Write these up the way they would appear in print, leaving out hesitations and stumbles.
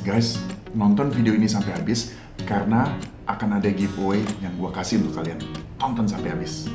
Guys, nonton video ini sampai habis karena akan ada giveaway yang gue kasih untuk kalian. Tonton sampai habis.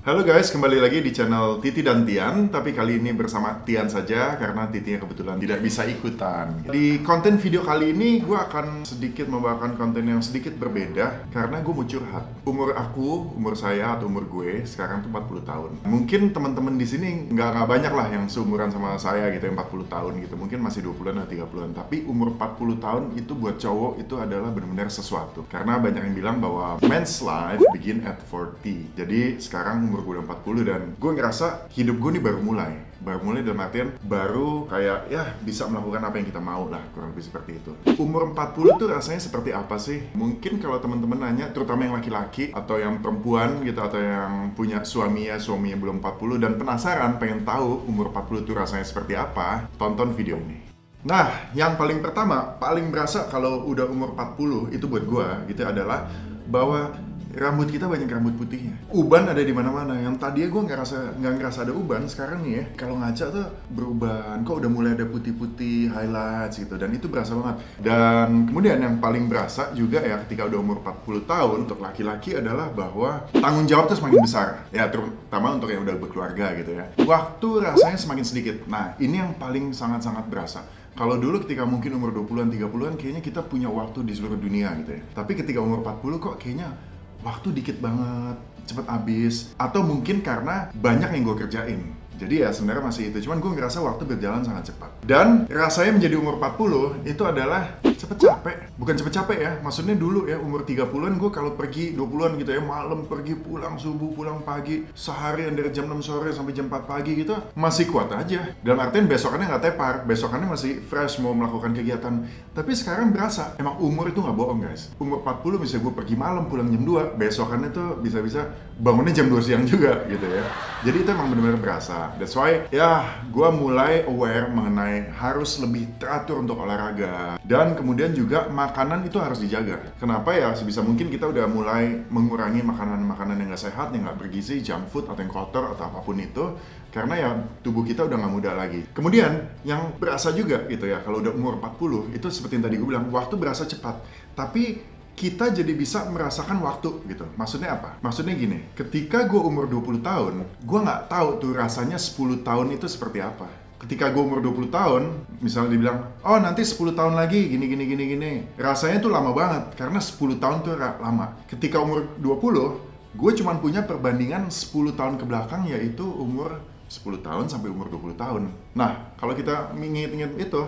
Halo guys, kembali lagi di channel Titi dan Tian. Tapi kali ini bersama Tian saja karena Titi kebetulan tidak bisa ikutan. Di konten video kali ini gue akan sedikit membawakan konten yang sedikit berbeda karena gue mau curhat. Umur saya atau umur gue sekarang tuh 40 tahun. Mungkin teman-teman di sini nggak banyak lah yang seumuran sama saya gitu, yang 40 tahun gitu. Mungkin masih 20-an atau 30-an. Tapi umur 40 tahun itu buat cowok itu adalah benar-benar sesuatu. Karena banyak yang bilang bahwa men's life begin at 40. Jadi sekarang umur gue udah 40 dan gue ngerasa hidup gue nih baru mulai dalam artian baru kayak ya bisa melakukan apa yang kita mau lah, kurang lebih seperti itu. Umur 40 tuh rasanya seperti apa sih? Mungkin kalau teman-teman nanya, terutama yang laki-laki atau yang perempuan gitu, atau yang punya suami yang belum 40 dan penasaran pengen tahu umur 40 tuh rasanya seperti apa, tonton video ini. Nah, yang paling pertama, paling berasa kalau udah umur 40 itu buat gue gitu adalah bahwa rambut kita banyak rambut putihnya. Uban ada di mana-mana. Yang tadinya gue nggak ngerasa ada uban, sekarang nih ya kalau ngaca tuh beruban. Kok udah mulai ada putih-putih highlights gitu, dan itu berasa banget. Dan kemudian yang paling berasa juga ya ketika udah umur 40 tahun untuk laki-laki adalah bahwa tanggung jawab tuh semakin besar. Ya terutama untuk yang udah berkeluarga gitu ya. Waktu rasanya semakin sedikit. Nah, ini yang paling sangat-sangat berasa. Kalau dulu ketika mungkin umur 20-an, 30-an kayaknya kita punya waktu di seluruh dunia gitu ya. Tapi ketika umur 40 kok kayaknya waktu dikit banget, cepet habis. Atau mungkin karena banyak yang gue kerjain. Jadi ya sebenarnya masih itu, cuman gue ngerasa waktu berjalan sangat cepat. Dan rasanya menjadi umur 40 itu adalah cepet capek. Bukan cepet capek ya, maksudnya dulu ya umur 30-an gue kalau pergi 20-an gitu ya, malam pergi pulang subuh, pulang pagi, seharian dari jam 6 sore sampai jam 4 pagi gitu, masih kuat aja. Dalam artian besokannya nggak tepar, besokannya masih fresh mau melakukan kegiatan. Tapi sekarang berasa, emang umur itu nggak bohong guys. Umur 40 bisa gue pergi malam pulang jam 2, besokannya tuh bisa-bisa bangunnya jam 2 siang juga gitu ya. Jadi itu emang benar-benar berasa. That's why ya gue mulai aware mengenai harus lebih teratur untuk olahraga. Dan kemudian juga makanan itu harus dijaga. Kenapa ya? Sebisa mungkin kita udah mulai mengurangi makanan-makanan yang gak sehat, yang gak bergizi, junk food atau yang kotor atau apapun itu. Karena ya tubuh kita udah gak muda lagi. Kemudian yang berasa juga gitu ya, kalau udah umur 40 itu seperti yang tadi gue bilang, waktu berasa cepat. Tapi kita jadi bisa merasakan waktu gitu. Maksudnya apa? Maksudnya gini, ketika gue umur 20 tahun, gue nggak tahu tuh rasanya 10 tahun itu seperti apa. Ketika gue umur 20 tahun, misalnya dibilang, oh nanti 10 tahun lagi, gini. Rasanya tuh lama banget, karena 10 tahun tuh lama. Ketika umur 20, gue cuma punya perbandingan 10 tahun ke belakang, yaitu umur 10 tahun sampai umur 20 tahun. Nah, kalau kita inget-inget itu,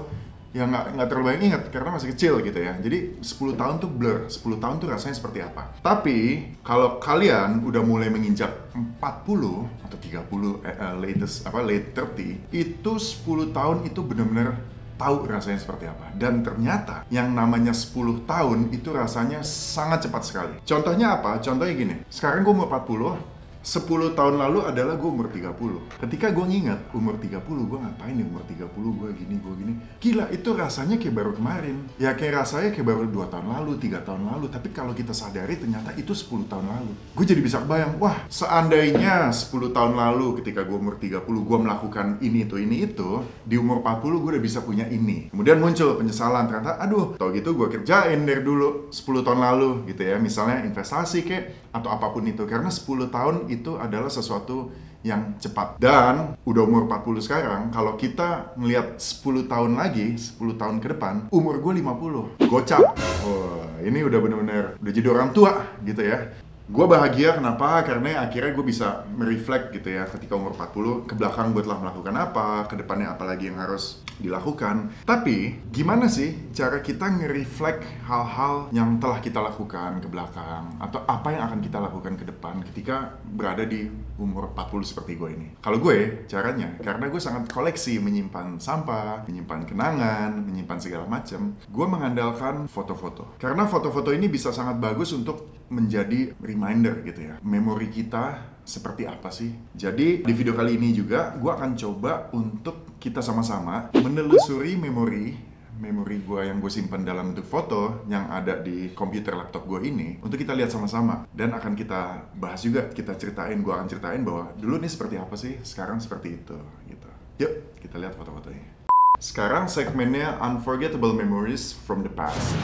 ya nggak terlalu banyak ingat karena masih kecil gitu ya. Jadi 10 tahun tuh blur, 10 tahun tuh rasanya seperti apa. Tapi kalau kalian udah mulai menginjak 40 atau 30 late 30, itu 10 tahun itu benar-benar tahu rasanya seperti apa. Dan ternyata yang namanya 10 tahun itu rasanya sangat cepat sekali. Contohnya apa? Contohnya gini, sekarang gue umur 40, 10 tahun lalu adalah gue umur 30. Ketika gue nginget umur 30, gue ngapain nih umur 30, gue gini. Gila, itu rasanya kayak baru kemarin. Ya kayak rasanya kayak baru 2 tahun lalu, 3 tahun lalu. Tapi kalau kita sadari ternyata itu 10 tahun lalu. Gue jadi bisa kebayang, wah seandainya 10 tahun lalu ketika gue umur 30, gue melakukan ini itu, di umur 40 gue udah bisa punya ini. Kemudian muncul penyesalan, ternyata aduh, tau gitu gue kerjain dari dulu 10 tahun lalu gitu ya. Misalnya investasi kayak atau apapun itu, karena 10 tahun itu adalah sesuatu yang cepat. Dan udah umur 40 sekarang, kalau kita ngelihat 10 tahun lagi, 10 tahun ke depan, umur gue 50. Gocap. Wah, ini udah bener-bener udah jadi orang tua gitu ya. Gue bahagia, kenapa? Karena akhirnya gue bisa mereflect gitu ya ketika umur 40 ke belakang gue telah melakukan apa, ke depannya apa lagi yang harus dilakukan. Tapi gimana sih cara kita nge-reflect hal-hal yang telah kita lakukan ke belakang, atau apa yang akan kita lakukan ke depan ketika berada di umur 40 seperti gue ini? Kalau gue caranya, karena gue sangat koleksi menyimpan sampah, menyimpan kenangan, menyimpan segala macam, gue mengandalkan foto-foto. Karena foto-foto ini bisa sangat bagus untuk menjadi reminder gitu ya, memori kita seperti apa sih. Jadi di video kali ini juga gue akan coba untuk kita sama-sama menelusuri memori memori gue yang gue simpan dalam bentuk foto yang ada di komputer laptop gue ini untuk kita lihat sama-sama, dan akan kita bahas juga, kita ceritain, gue akan ceritain bahwa dulu nih seperti apa sih, sekarang seperti itu gitu. Yuk kita lihat foto-fotonya. Sekarang segmennya Unforgettable Memories from the Past.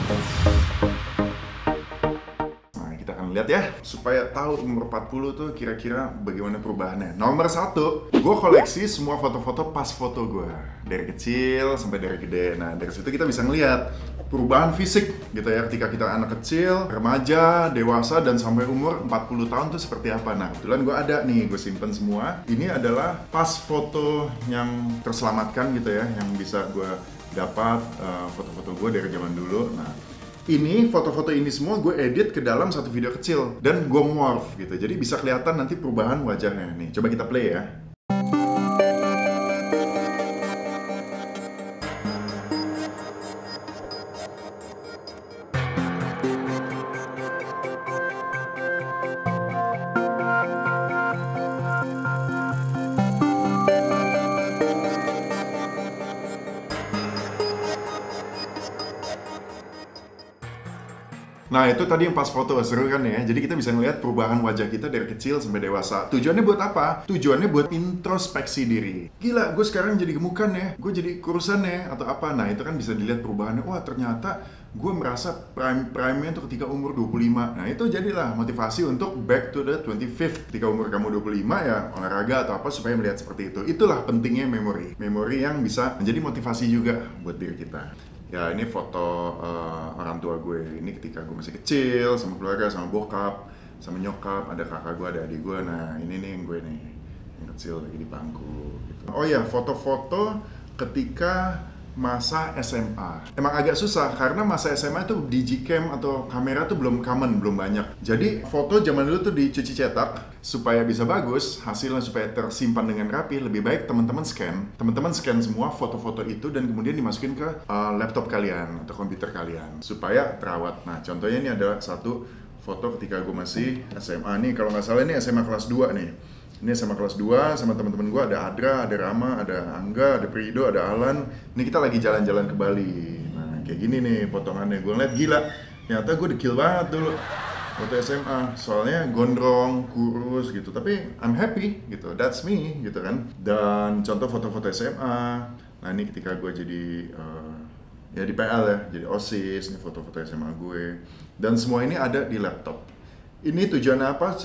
Kita akan lihat ya, supaya tahu umur 40 tuh kira-kira bagaimana perubahannya. Nomor 1, gue koleksi semua foto-foto pas foto gue, dari kecil sampai dari gede. Nah, dari situ kita bisa ngeliat perubahan fisik gitu ya, ketika kita anak kecil, remaja, dewasa, dan sampai umur 40 tahun tuh seperti apa. Nah, kebetulan gue ada nih, gue simpen semua. Ini adalah pas foto yang terselamatkan gitu ya, yang bisa gue dapat foto-foto gue dari zaman dulu. Nah, ini foto-foto ini semua gue edit ke dalam satu video kecil dan gue morph gitu, jadi bisa kelihatan nanti perubahan wajahnya nih. Coba kita play ya. Nah, itu tadi yang pas foto, seru kan ya? Jadi kita bisa ngeliat perubahan wajah kita dari kecil sampai dewasa. Tujuannya buat apa? Tujuannya buat introspeksi diri. Gila, gue sekarang jadi gemukan ya, gue jadi kurusan ya, atau apa. Nah, itu kan bisa dilihat perubahannya. Wah, ternyata gue merasa prime-nya tuh ketika umur 25. Nah, itu jadilah motivasi untuk back to the 25th. Ketika umur kamu 25 ya, olahraga atau apa supaya melihat seperti itu. Itulah pentingnya memori. Memori yang bisa menjadi motivasi juga buat diri kita. Ya, ini foto orang tua gue. Ini ketika gue masih kecil, sama keluarga, sama bokap, sama nyokap, ada kakak gue, ada adik gue. Nah, ini nih yang gue nih, yang kecil lagi di bangku gitu. Oh ya, foto-foto ketika masa SMA. Emang agak susah karena masa SMA itu digicam atau kamera tuh belum common, belum banyak. Jadi foto zaman dulu tuh dicuci cetak supaya bisa bagus, hasilnya supaya tersimpan dengan rapi. Lebih baik teman-teman scan semua foto-foto itu dan kemudian dimasukin ke laptop kalian atau komputer kalian supaya terawat. Nah, contohnya ini ada satu foto ketika gue masih SMA nih, kalau nggak salah ini SMA kelas 2 nih. Ini SMA kelas 2 sama teman-teman gue, ada Adra, ada Rama, ada Angga, ada Prido, ada Alan. Ini kita lagi jalan-jalan ke Bali. Nah, kayak gini nih potongannya. Gue ngeliat gila, ternyata gue dekil banget dulu waktu SMA. Soalnya gondrong, kurus gitu. Tapi I'm happy gitu, that's me gitu kan. Dan contoh foto-foto SMA. Nah, ini ketika gue jadi ya di PL ya, jadi OSIS. Ini foto-foto SMA gue. Dan semua ini ada di laptop. Ini tujuannya apa?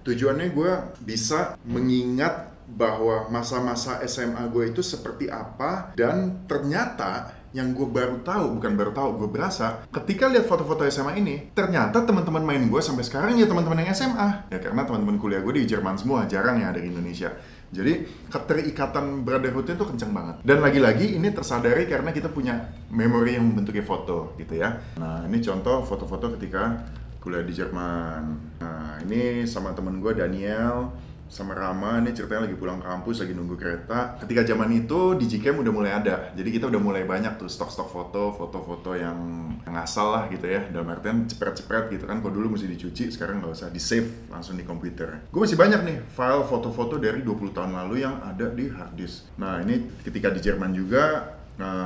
Tujuannya gue bisa mengingat bahwa masa-masa SMA gue itu seperti apa, dan ternyata yang gue gue berasa ketika lihat foto-foto SMA ini, ternyata teman-teman main gue sampai sekarang ya teman-teman yang SMA. Ya karena teman-teman kuliah gue di Jerman semua, jarang ya dari Indonesia. Jadi keterikatan brotherhood-nya tuh kencang banget. Dan lagi-lagi ini tersadari karena kita punya memori yang membentuknya foto gitu ya. Nah, ini contoh foto-foto ketika kuliah di Jerman. Nah, ini sama temen gue Daniel sama Rama, ini ceritanya lagi pulang kampus, lagi nunggu kereta. Ketika zaman itu Digicam udah mulai ada, jadi kita udah mulai banyak tuh stok-stok foto-foto yang ngasal lah gitu ya, dalam artian cepret-cepret gitu kan. Kalau dulu mesti dicuci, sekarang nggak usah, di-save langsung di komputer. Gue masih banyak nih file foto-foto dari 20 tahun lalu yang ada di hard disk. Nah, ini ketika di Jerman juga,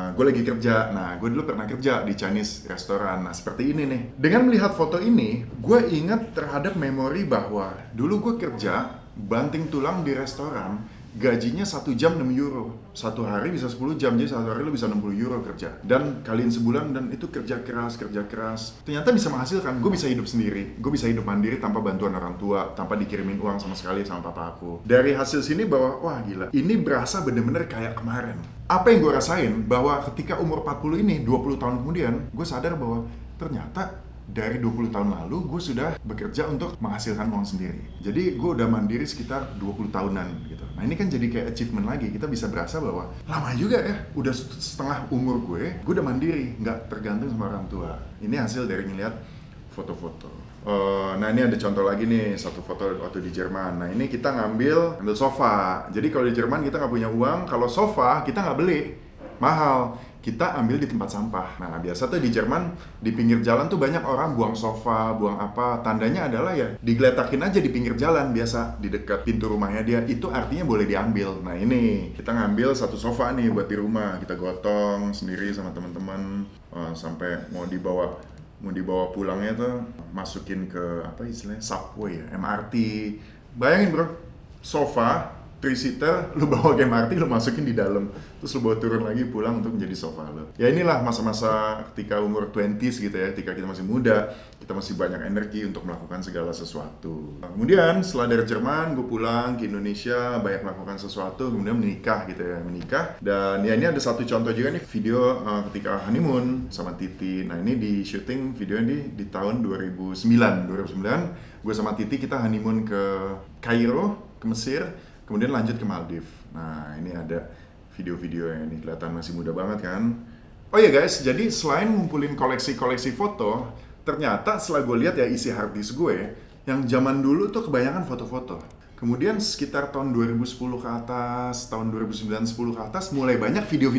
gue lagi kerja. Nah, gue dulu pernah kerja di Chinese restoran. Nah, seperti ini nih. Dengan melihat foto ini, gue ingat terhadap memori bahwa dulu gue kerja banting tulang di restoran, gajinya 1 jam 6 euro. 1 hari bisa 10 jam, jadi 1 hari lu bisa 60 euro kerja. Dan kalian sebulan, dan itu kerja keras. Ternyata bisa menghasilkan, gue bisa hidup sendiri. Gue bisa hidup mandiri tanpa bantuan orang tua, tanpa dikirimin uang sama sekali sama papa aku. Dari hasil sini bahwa, wah gila, ini berasa bener-bener kayak kemarin. Apa yang gue rasain, bahwa ketika umur 40 ini, 20 tahun kemudian, gue sadar bahwa ternyata dari 20 tahun lalu gue sudah bekerja untuk menghasilkan uang sendiri. Jadi gue udah mandiri sekitar 20 tahunan gitu. Nah, ini kan jadi kayak achievement lagi. Kita bisa berasa bahwa lama juga ya, udah setengah umur gue udah mandiri, nggak tergantung sama orang tua. Ini hasil dari ngeliat foto-foto. Nah, ini ada contoh lagi nih, satu foto waktu di Jerman. Nah, ini kita ngambil sofa. Jadi kalau di Jerman kita nggak punya uang, kalau sofa kita nggak beli, mahal. kita ambil di tempat sampah. Nah, biasa tuh di Jerman, di pinggir jalan tuh banyak orang buang sofa, buang apa. Tandanya adalah ya digeletakin aja di pinggir jalan biasa, di dekat pintu rumahnya dia. Itu artinya boleh diambil. Nah ini, kita ngambil satu sofa nih buat di rumah. Kita gotong sendiri sama teman-teman. Sampai mau dibawa pulangnya tuh masukin ke apa istilahnya subway ya, MRT. Bayangin bro, sofa 3-seater, lu bawa ke MRT, lu masukin di dalam, terus lu bawa turun lagi pulang untuk menjadi sofa lu. Ya inilah masa-masa ketika umur 20s gitu ya, ketika kita masih muda, kita masih banyak energi untuk melakukan segala sesuatu. Kemudian setelah dari Jerman, gue pulang ke Indonesia, banyak melakukan sesuatu, kemudian menikah gitu ya, menikah. Dan ya ini ada satu contoh juga nih, video ketika honeymoon sama Titi. Nah ini di syuting video ini di tahun 2009, gue sama Titi kita honeymoon ke Kairo, ke Mesir, kemudian lanjut ke Maldives. Nah, ini ada video-video yang ini kelihatan masih muda banget kan. Oh ya guys, jadi selain ngumpulin koleksi-koleksi foto, ternyata setelah gue lihat ya isi hard disk gue, yang zaman dulu tuh kebanyakan foto-foto. Kemudian sekitar tahun 2010 ke atas, tahun 2009-10 ke atas, mulai banyak video.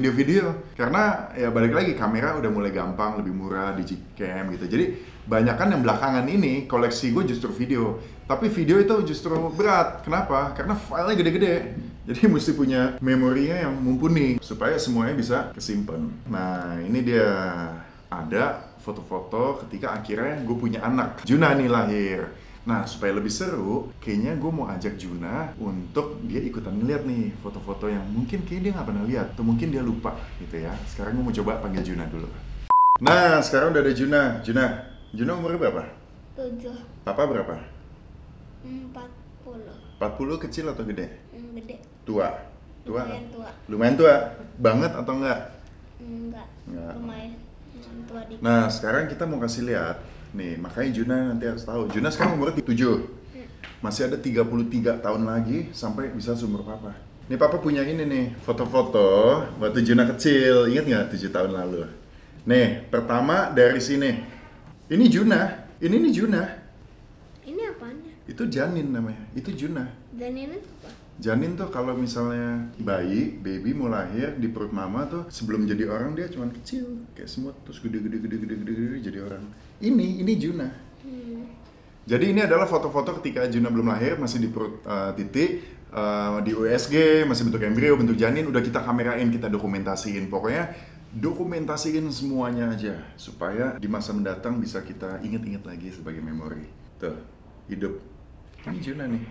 Karena ya balik lagi, kamera udah mulai gampang, lebih murah, digicam gitu. Jadi banyakan yang belakangan ini, koleksi gue justru video. Tapi video itu justru berat. Kenapa? Karena filenya gede-gede. Jadi mesti punya memorinya yang mumpuni supaya semuanya bisa kesimpan. Nah, ini dia ada foto-foto ketika akhirnya gue punya anak. Juna nih lahir. Nah, supaya lebih seru, kayaknya gue mau ajak Juna untuk dia ikutan ngeliat nih foto-foto yang mungkin kayaknya dia nggak pernah lihat, atau mungkin dia lupa gitu ya. Sekarang gue mau coba panggil Juna dulu. Nah, sekarang udah ada Juna. Juna umurnya berapa? 7. Papa berapa? 40. 40 kecil atau gede? Gede. Tua? Lumayan tua. Lumayan tua? Banget atau enggak? Enggak. Lumayan tua dikit. Nah, sekarang kita mau kasih lihat. Nih, makanya Juna nanti harus tahu. Juna sekarang umurnya 7. Masih ada 33 tahun lagi sampai bisa seumur Papa. Nih Papa punya ini nih, foto-foto waktu Juna kecil. Ingat nggak 7 tahun lalu? Nih, pertama dari sini. Ini Juna. Ini nih Juna. Ini apanya? Itu janin namanya. Itu Juna. Janin itu apa? Janin tuh kalau misalnya baby mau lahir di perut mama tuh sebelum jadi orang dia cuman kecil kayak semut terus gede jadi orang. Ini Juna. Jadi ini adalah foto-foto ketika Juna belum lahir, masih di perut Titi, di USG, masih bentuk embrio, bentuk janin, udah kita kamerain, kita dokumentasiin. Pokoknya dokumentasiin semuanya aja supaya di masa mendatang bisa kita inget-inget lagi sebagai memori. Tuh, hidup. Ini Juna nih.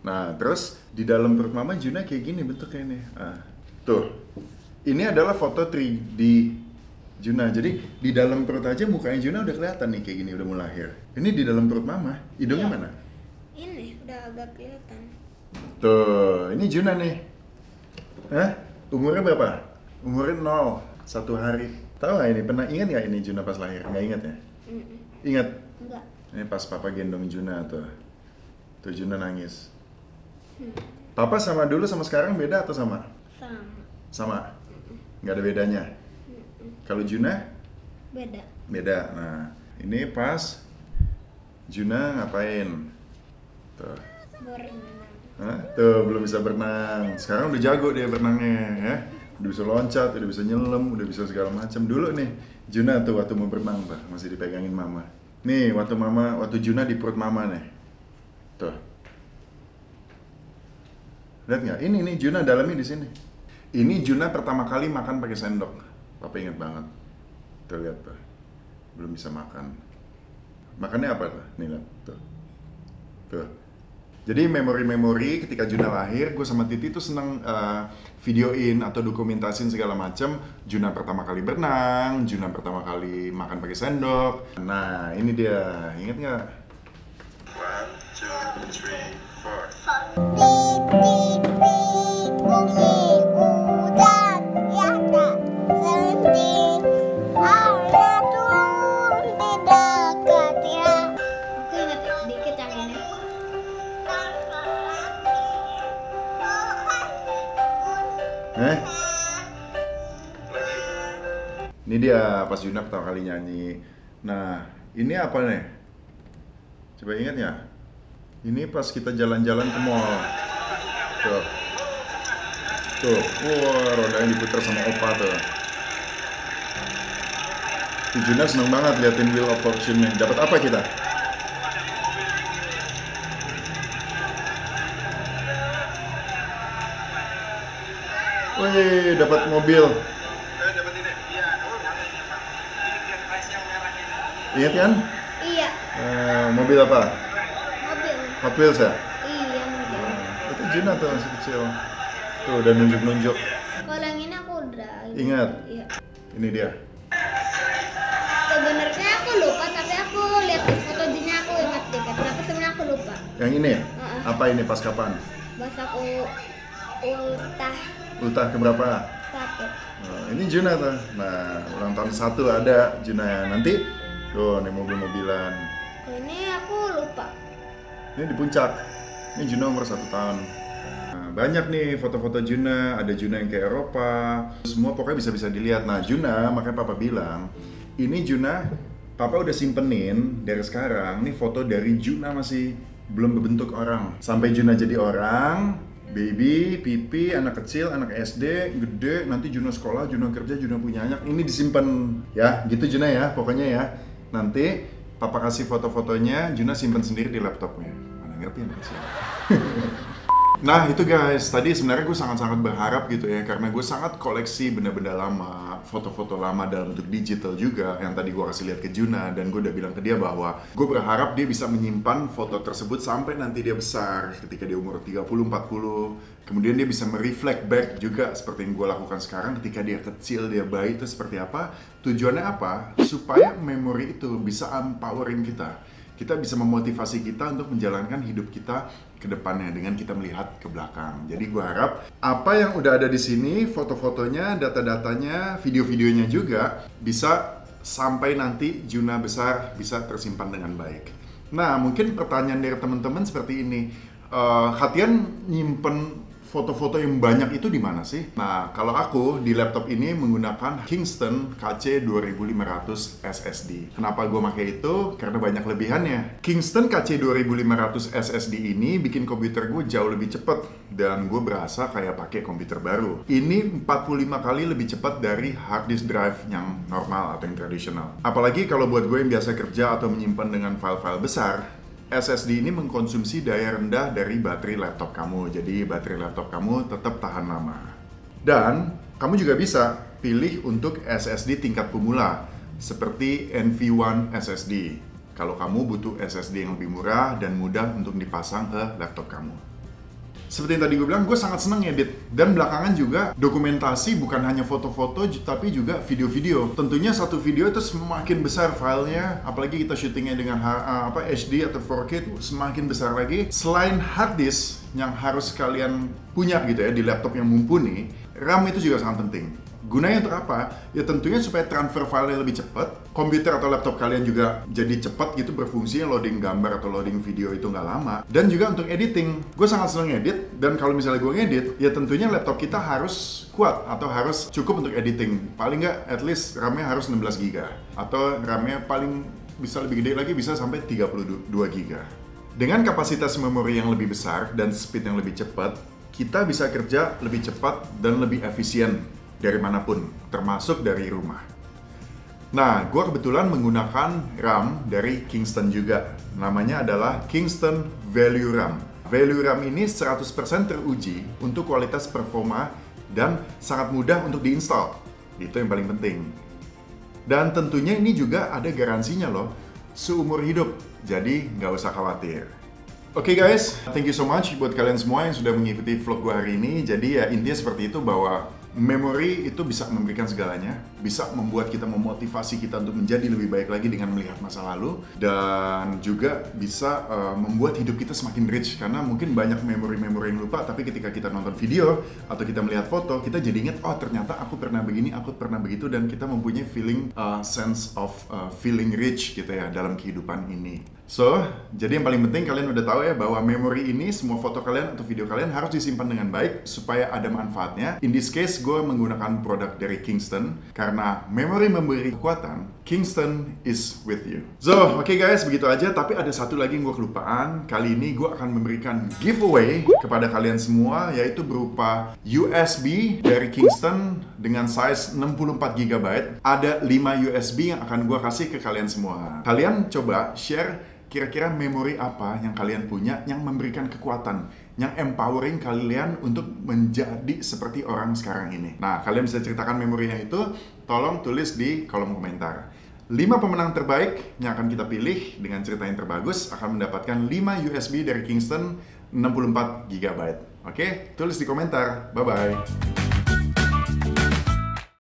Nah, terus di dalam perut mama Juna kayak gini bentuknya nih. Tuh, ini adalah foto 3D Juna. Jadi di dalam perut aja mukanya Juna udah kelihatan nih kayak gini, udah mau lahir. Ini di dalam perut mama, hidungnya mana? Ini udah agak kelihatan. Tuh, ini Juna nih. Umurnya berapa? Umurnya 0, 1 hari. Tahu nggak ini? Pernah ingat nggak ini Juna pas lahir? Nggak ingat ya? Ingat? Enggak. Ini pas Papa gendong Juna tuh. Tuh Juna nangis. Papa sama dulu sama sekarang beda atau sama? Sama? Nggak ada bedanya? Kalau Juna? Beda. Beda. Nah, ini pas Juna ngapain? Tuh. Berenang. Tuh, belum bisa berenang. Sekarang udah jago dia berenangnya ya. Udah bisa loncat, udah bisa nyelam, udah bisa segala macam. Dulu nih, Juna tuh waktu mau berenang tuh, masih dipegangin mama. Nih, waktu Juna di perut mama nih. Tuh. Lihat nggak? Ini nih Juna dalamnya di sini. Ini Juna pertama kali makan pakai sendok. Papa ingat banget. Tuh lihat tuh. Belum bisa makan. Makannya apa tuh? Nih lihat tuh. Tuh. Jadi memori-memori ketika Juna lahir, gue sama Titi tuh seneng videoin atau dokumentasin segala macam. Juna pertama kali berenang, Juna pertama kali makan pakai sendok. Nah, ini dia. Ingat nggak? 1, 2, 3, 4. Ini dia pas Juna pertama kali nyanyi. Nah, ini apa nih? Coba ingat ya? Ini pas kita jalan-jalan ke mall. Tuh. Tuh, wah rodanya diputar sama Opa tuh. Juna seneng banget liatin Wheel of Fortune-nya. Dapat apa kita? Wih, dapat mobil. Dapat ini. Iya, ini grand prize yang merah ini. Ingat kan? Iya, Mobil apa? mobil. Hot Wheels ya? Iya, mobil. Itu Juna tuh masih kecil. Tuh udah nunjuk-nunjuk. Kalau yang ini aku udah Ingat? Iya. Ini dia. Sebenarnya aku lupa, tapi aku lihat di foto Jina aku ingat dikit. Tapi sebenarnya aku lupa. Yang ini? Heeh. Apa ini pas kapan? Pas aku ultah Ultah keberapa? satu. Ini Juna tuh. Nah, ulang tahun 1 ada Juna ya. Nanti tuh nih mobil-mobilan. Kalau ini aku lupa. Ini di puncak. Ini Juna umur 1 tahun. Nah, banyak nih foto-foto Juna. Ada Juna yang ke Eropa. Semua pokoknya bisa-bisa dilihat. Nah, Juna, makanya Papa bilang, ini Juna, Papa udah simpenin dari sekarang. Ini foto dari Juna masih belum berbentuk orang. Sampai Juna jadi orang, baby, pipi, anak kecil, anak SD, gede, nanti Juna sekolah, Juna kerja, Juna punya anak. Ini disimpan ya, gitu Juna ya, pokoknya ya. Nanti Papa kasih foto-fotonya, Juna simpan sendiri di laptopnya. Mana ngerti ya? Nah itu guys, tadi sebenarnya gue sangat-sangat berharap gitu ya, karena gue sangat koleksi benda-benda lama, foto-foto lama dalam bentuk digital juga, yang tadi gue kasih lihat ke Juna, dan gue udah bilang ke dia bahwa gue berharap dia bisa menyimpan foto tersebut sampai nanti dia besar, ketika dia umur 30-40, kemudian dia bisa mereflect back juga seperti yang gue lakukan sekarang ketika dia kecil, dia bayi itu seperti apa, tujuannya apa? Supaya memori itu bisa empowering kita. Kita bisa memotivasi kita untuk menjalankan hidup kita ke depannya dengan kita melihat ke belakang. Jadi gue harap apa yang udah ada di sini, foto-fotonya, data-datanya, video-videonya juga bisa sampai nanti Juna besar bisa tersimpan dengan baik. Nah, mungkin pertanyaan dari teman-teman seperti ini. Hatian nyimpen foto-foto yang banyak itu di mana sih? Nah, kalau aku di laptop ini menggunakan Kingston KC2500 SSD. Kenapa gue pakai itu? Karena banyak lebihannya. Kingston KC2500 SSD ini bikin komputer gue jauh lebih cepat dan gue berasa kayak pakai komputer baru. Ini 45 kali lebih cepat dari hard disk drive yang normal atau yang tradisional. Apalagi kalau buat gue yang biasa kerja atau menyimpan dengan file-file besar, SSD ini mengkonsumsi daya rendah dari baterai laptop kamu, jadi baterai laptop kamu tetap tahan lama. Dan kamu juga bisa pilih untuk SSD tingkat pemula, seperti NV1 SSD. Kalau kamu butuh SSD yang lebih murah dan mudah untuk dipasang ke laptop kamu. Seperti yang tadi gue bilang, gue sangat senang edit. Dan belakangan juga dokumentasi bukan hanya foto-foto, tapi juga video-video. Tentunya satu video itu semakin besar filenya, apalagi kita syutingnya dengan HD atau 4K itu semakin besar lagi. Selain hard disk yang harus kalian punya gitu ya di laptop yang mumpuni, RAM itu juga sangat penting. Gunanya untuk apa? Ya tentunya supaya transfer filenya lebih cepat, komputer atau laptop kalian juga jadi cepat gitu berfungsi, loading gambar atau loading video itu nggak lama. Dan juga untuk editing, gue sangat senang edit, dan kalau misalnya gue ngedit, ya tentunya laptop kita harus kuat atau harus cukup untuk editing. Paling nggak, at least RAM-nya harus 16 GB. Atau RAM-nya paling bisa lebih gede lagi, bisa sampai 32 GB. Dengan kapasitas memori yang lebih besar dan speed yang lebih cepat, kita bisa kerja lebih cepat dan lebih efisien dari manapun, termasuk dari rumah. Nah, gue kebetulan menggunakan RAM dari Kingston juga. Namanya adalah Kingston Value RAM. Value RAM ini 100% teruji untuk kualitas performa dan sangat mudah untuk diinstal. Itu yang paling penting. Dan tentunya ini juga ada garansinya loh, seumur hidup. Jadi nggak usah khawatir. Oke guys, thank you so much buat kalian semua yang sudah mengikuti vlog gue hari ini. Jadi ya intinya seperti itu, bahwa memori itu bisa memberikan segalanya, bisa membuat kita, memotivasi kita untuk menjadi lebih baik lagi dengan melihat masa lalu, dan juga bisa membuat hidup kita semakin rich, karena mungkin banyak memori-memori yang lupa, tapi ketika kita nonton video atau kita melihat foto, kita jadi ingat, oh ternyata aku pernah begini, aku pernah begitu, dan kita mempunyai feeling, sense of feeling rich gitu ya dalam kehidupan ini. So, jadi yang paling penting kalian udah tahu ya bahwa memori ini, semua foto kalian atau video kalian harus disimpan dengan baik supaya ada manfaatnya. In this case, gue menggunakan produk dari Kingston karena memori memberi kekuatan. Kingston is with you. So, oke guys, begitu aja. Tapi ada satu lagi yang gue kelupaan. Kali ini gue akan memberikan giveaway kepada kalian semua, yaitu berupa USB dari Kingston dengan size 64 GB. Ada 5 USB yang akan gue kasih ke kalian semua. Kalian coba share kira-kira memori apa yang kalian punya yang memberikan kekuatan, yang empowering kalian untuk menjadi seperti orang sekarang ini. Nah, kalian bisa ceritakan memorinya itu, tolong tulis di kolom komentar. 5 pemenang terbaik yang akan kita pilih dengan cerita yang terbagus akan mendapatkan 5 USB dari Kingston 64 GB. Oke, tulis di komentar. Bye-bye.